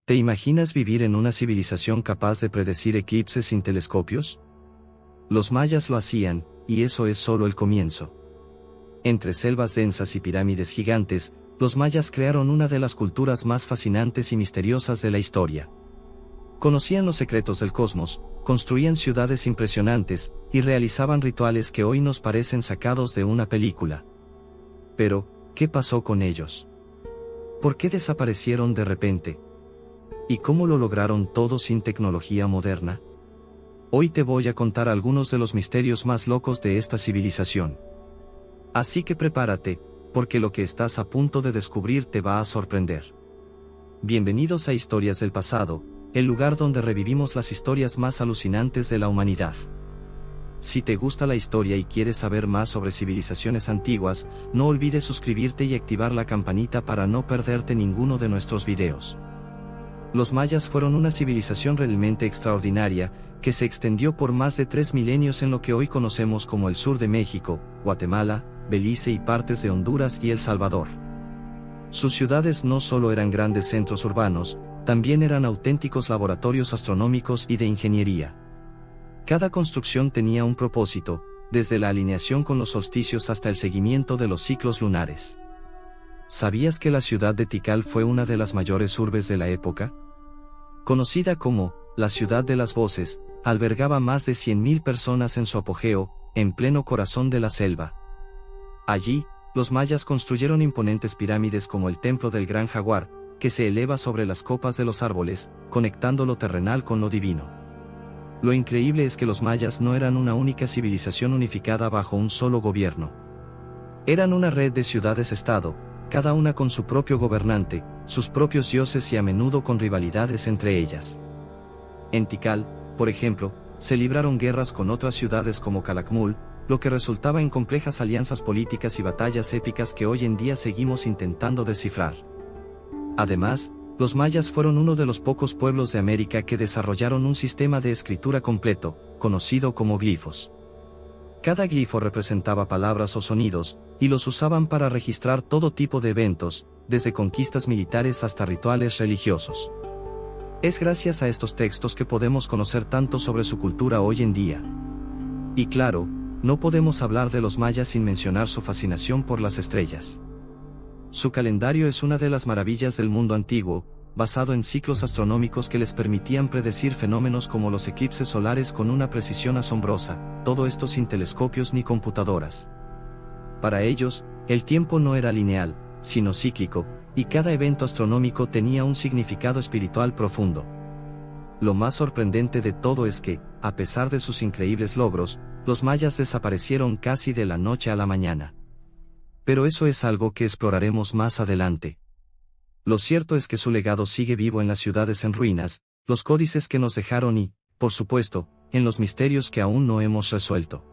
¿Te imaginas vivir en una civilización capaz de predecir eclipses sin telescopios? Los mayas lo hacían, y eso es solo el comienzo. Entre selvas densas y pirámides gigantes, los mayas crearon una de las culturas más fascinantes y misteriosas de la historia. Conocían los secretos del cosmos, construían ciudades impresionantes, y realizaban rituales que hoy nos parecen sacados de una película. Pero, ¿qué pasó con ellos? ¿Por qué desaparecieron de repente? ¿Y cómo lo lograron todo sin tecnología moderna? Hoy te voy a contar algunos de los misterios más locos de esta civilización. Así que prepárate, porque lo que estás a punto de descubrir te va a sorprender. Bienvenidos a Historias del Pasado, el lugar donde revivimos las historias más alucinantes de la humanidad. Si te gusta la historia y quieres saber más sobre civilizaciones antiguas, no olvides suscribirte y activar la campanita para no perderte ninguno de nuestros videos. Los mayas fueron una civilización realmente extraordinaria, que se extendió por más de 3 milenios en lo que hoy conocemos como el sur de México, Guatemala, Belice y partes de Honduras y El Salvador. Sus ciudades no solo eran grandes centros urbanos, también eran auténticos laboratorios astronómicos y de ingeniería. Cada construcción tenía un propósito, desde la alineación con los solsticios hasta el seguimiento de los ciclos lunares. ¿Sabías que la ciudad de Tikal fue una de las mayores urbes de la época? Conocida como la ciudad de las voces, albergaba más de 100.000 personas en su apogeo, en pleno corazón de la selva. Allí, los mayas construyeron imponentes pirámides como el Templo del Gran Jaguar, que se eleva sobre las copas de los árboles, conectando lo terrenal con lo divino. Lo increíble es que los mayas no eran una única civilización unificada bajo un solo gobierno. Eran una red de ciudades-estado, cada una con su propio gobernante, sus propios dioses y a menudo con rivalidades entre ellas. En Tikal, por ejemplo, se libraron guerras con otras ciudades como Calakmul, lo que resultaba en complejas alianzas políticas y batallas épicas que hoy en día seguimos intentando descifrar. Además, los mayas fueron uno de los pocos pueblos de América que desarrollaron un sistema de escritura completo, conocido como glifos. Cada glifo representaba palabras o sonidos, y los usaban para registrar todo tipo de eventos, desde conquistas militares hasta rituales religiosos. Es gracias a estos textos que podemos conocer tanto sobre su cultura hoy en día. Y claro, no podemos hablar de los mayas sin mencionar su fascinación por las estrellas. Su calendario es una de las maravillas del mundo antiguo, basado en ciclos astronómicos que les permitían predecir fenómenos como los eclipses solares con una precisión asombrosa, todo esto sin telescopios ni computadoras. Para ellos, el tiempo no era lineal, sino cíclico, y cada evento astronómico tenía un significado espiritual profundo. Lo más sorprendente de todo es que, a pesar de sus increíbles logros, los mayas desaparecieron casi de la noche a la mañana. Pero eso es algo que exploraremos más adelante. Lo cierto es que su legado sigue vivo en las ciudades en ruinas, los códices que nos dejaron y, por supuesto, en los misterios que aún no hemos resuelto.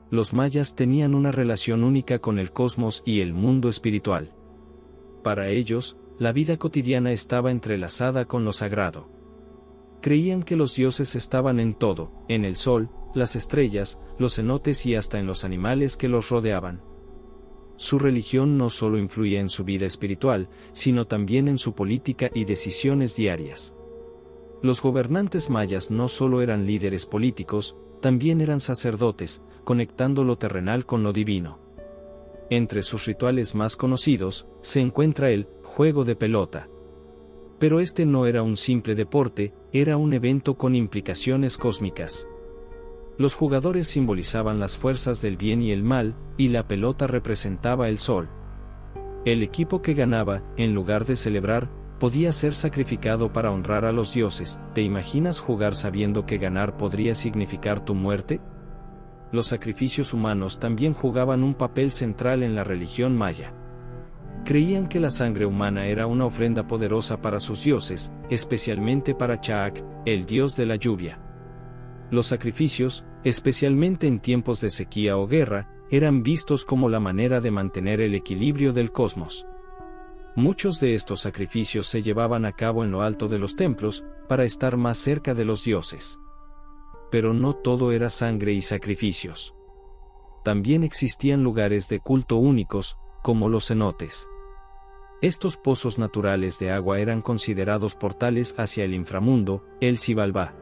Los mayas tenían una relación única con el cosmos y el mundo espiritual. Para ellos, la vida cotidiana estaba entrelazada con lo sagrado. Creían que los dioses estaban en todo, en el sol, las estrellas, los cenotes y hasta en los animales que los rodeaban. Su religión no solo influía en su vida espiritual, sino también en su política y decisiones diarias. Los gobernantes mayas no solo eran líderes políticos, también eran sacerdotes, conectando lo terrenal con lo divino. Entre sus rituales más conocidos, se encuentra el juego de pelota. Pero este no era un simple deporte, era un evento con implicaciones cósmicas. Los jugadores simbolizaban las fuerzas del bien y el mal, y la pelota representaba el sol. El equipo que ganaba, en lugar de celebrar, podía ser sacrificado para honrar a los dioses. ¿Te imaginas jugar sabiendo que ganar podría significar tu muerte? Los sacrificios humanos también jugaban un papel central en la religión maya. Creían que la sangre humana era una ofrenda poderosa para sus dioses, especialmente para Chaak, el dios de la lluvia. Los sacrificios, especialmente en tiempos de sequía o guerra, eran vistos como la manera de mantener el equilibrio del cosmos. Muchos de estos sacrificios se llevaban a cabo en lo alto de los templos, para estar más cerca de los dioses. Pero no todo era sangre y sacrificios. También existían lugares de culto únicos, como los cenotes. Estos pozos naturales de agua eran considerados portales hacia el inframundo, el Xibalbá.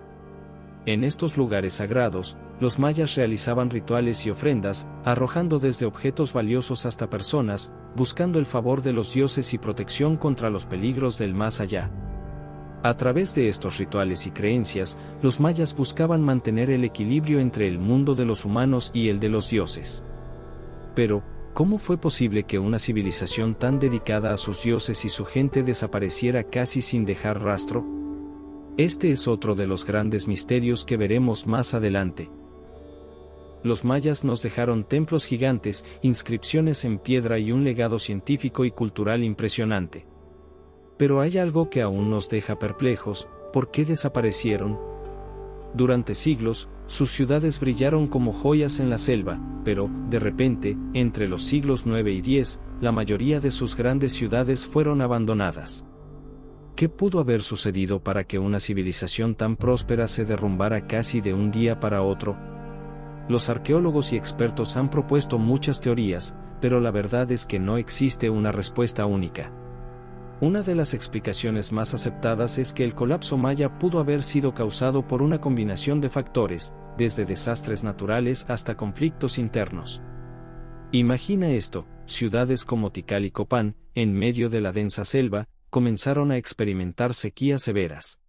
En estos lugares sagrados, los mayas realizaban rituales y ofrendas, arrojando desde objetos valiosos hasta personas, buscando el favor de los dioses y protección contra los peligros del más allá. A través de estos rituales y creencias, los mayas buscaban mantener el equilibrio entre el mundo de los humanos y el de los dioses. Pero, ¿cómo fue posible que una civilización tan dedicada a sus dioses y su gente desapareciera casi sin dejar rastro? Este es otro de los grandes misterios que veremos más adelante. Los mayas nos dejaron templos gigantes, inscripciones en piedra y un legado científico y cultural impresionante. Pero hay algo que aún nos deja perplejos: ¿por qué desaparecieron? Durante siglos, sus ciudades brillaron como joyas en la selva, pero, de repente, entre los siglos 9 y 10, la mayoría de sus grandes ciudades fueron abandonadas. ¿Qué pudo haber sucedido para que una civilización tan próspera se derrumbara casi de un día para otro? Los arqueólogos y expertos han propuesto muchas teorías, pero la verdad es que no existe una respuesta única. Una de las explicaciones más aceptadas es que el colapso maya pudo haber sido causado por una combinación de factores, desde desastres naturales hasta conflictos internos. Imagina esto: ciudades como Tikal y Copán, en medio de la densa selva, comenzaron a experimentar sequías severas.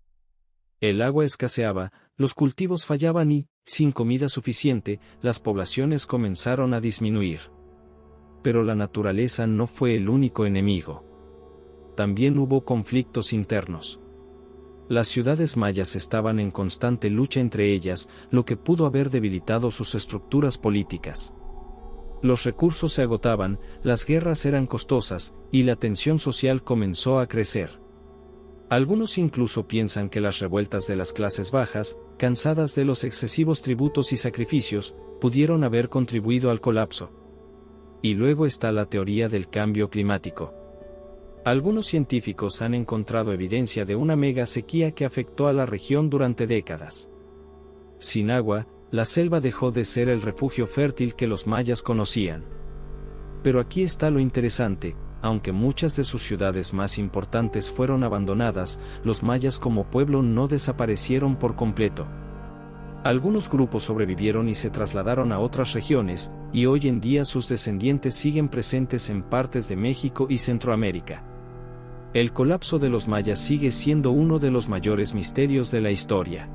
El agua escaseaba, los cultivos fallaban y, sin comida suficiente, las poblaciones comenzaron a disminuir. Pero la naturaleza no fue el único enemigo. También hubo conflictos internos. Las ciudades mayas estaban en constante lucha entre ellas, lo que pudo haber debilitado sus estructuras políticas. Los recursos se agotaban, las guerras eran costosas, y la tensión social comenzó a crecer. Algunos incluso piensan que las revueltas de las clases bajas, cansadas de los excesivos tributos y sacrificios, pudieron haber contribuido al colapso. Y luego está la teoría del cambio climático. Algunos científicos han encontrado evidencia de una mega sequía que afectó a la región durante décadas. Sin agua, la selva dejó de ser el refugio fértil que los mayas conocían. Pero aquí está lo interesante: aunque muchas de sus ciudades más importantes fueron abandonadas, los mayas como pueblo no desaparecieron por completo. Algunos grupos sobrevivieron y se trasladaron a otras regiones, y hoy en día sus descendientes siguen presentes en partes de México y Centroamérica. El colapso de los mayas sigue siendo uno de los mayores misterios de la historia.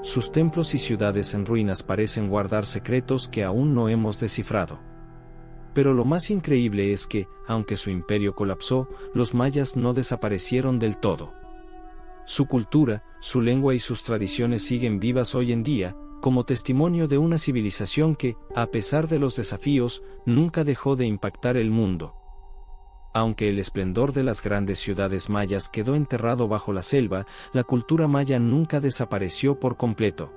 Sus templos y ciudades en ruinas parecen guardar secretos que aún no hemos descifrado. Pero lo más increíble es que, aunque su imperio colapsó, los mayas no desaparecieron del todo. Su cultura, su lengua y sus tradiciones siguen vivas hoy en día, como testimonio de una civilización que, a pesar de los desafíos, nunca dejó de impactar el mundo. Aunque el esplendor de las grandes ciudades mayas quedó enterrado bajo la selva, la cultura maya nunca desapareció por completo.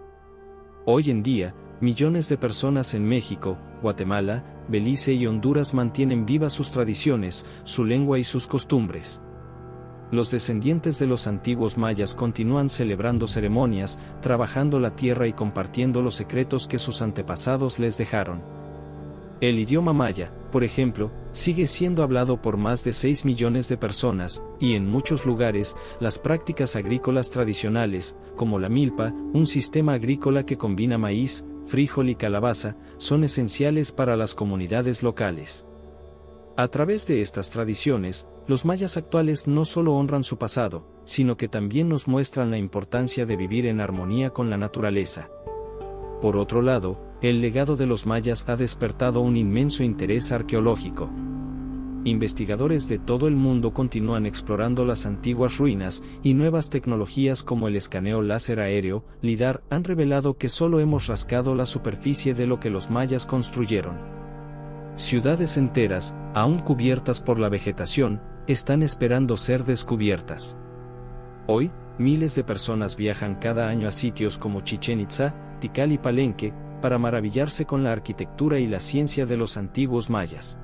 Hoy en día, millones de personas en México, Guatemala, Belice y Honduras mantienen vivas sus tradiciones, su lengua y sus costumbres. Los descendientes de los antiguos mayas continúan celebrando ceremonias, trabajando la tierra y compartiendo los secretos que sus antepasados les dejaron. El idioma maya, por ejemplo, sigue siendo hablado por más de 6 millones de personas, y en muchos lugares, las prácticas agrícolas tradicionales, como la milpa, un sistema agrícola que combina maíz, frijol y calabaza, son esenciales para las comunidades locales. A través de estas tradiciones, los mayas actuales no solo honran su pasado, sino que también nos muestran la importancia de vivir en armonía con la naturaleza. Por otro lado, el legado de los mayas ha despertado un inmenso interés arqueológico. Investigadores de todo el mundo continúan explorando las antiguas ruinas, y nuevas tecnologías como el escaneo láser aéreo, LIDAR, han revelado que solo hemos rascado la superficie de lo que los mayas construyeron. Ciudades enteras, aún cubiertas por la vegetación, están esperando ser descubiertas. Hoy, miles de personas viajan cada año a sitios como Chichén Itzá, Tikal y Palenque, para maravillarse con la arquitectura y la ciencia de los antiguos mayas.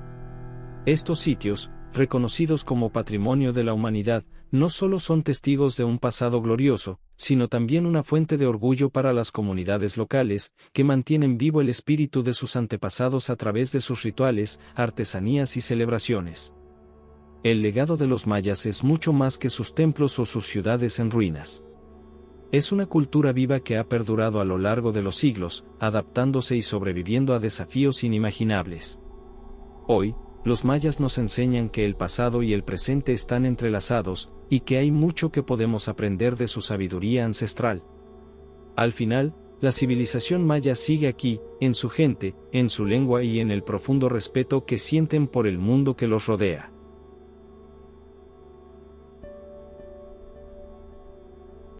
Estos sitios, reconocidos como Patrimonio de la Humanidad, no solo son testigos de un pasado glorioso, sino también una fuente de orgullo para las comunidades locales, que mantienen vivo el espíritu de sus antepasados a través de sus rituales, artesanías y celebraciones. El legado de los mayas es mucho más que sus templos o sus ciudades en ruinas. Es una cultura viva que ha perdurado a lo largo de los siglos, adaptándose y sobreviviendo a desafíos inimaginables. Hoy, los mayas nos enseñan que el pasado y el presente están entrelazados, y que hay mucho que podemos aprender de su sabiduría ancestral. Al final, la civilización maya sigue aquí, en su gente, en su lengua y en el profundo respeto que sienten por el mundo que los rodea.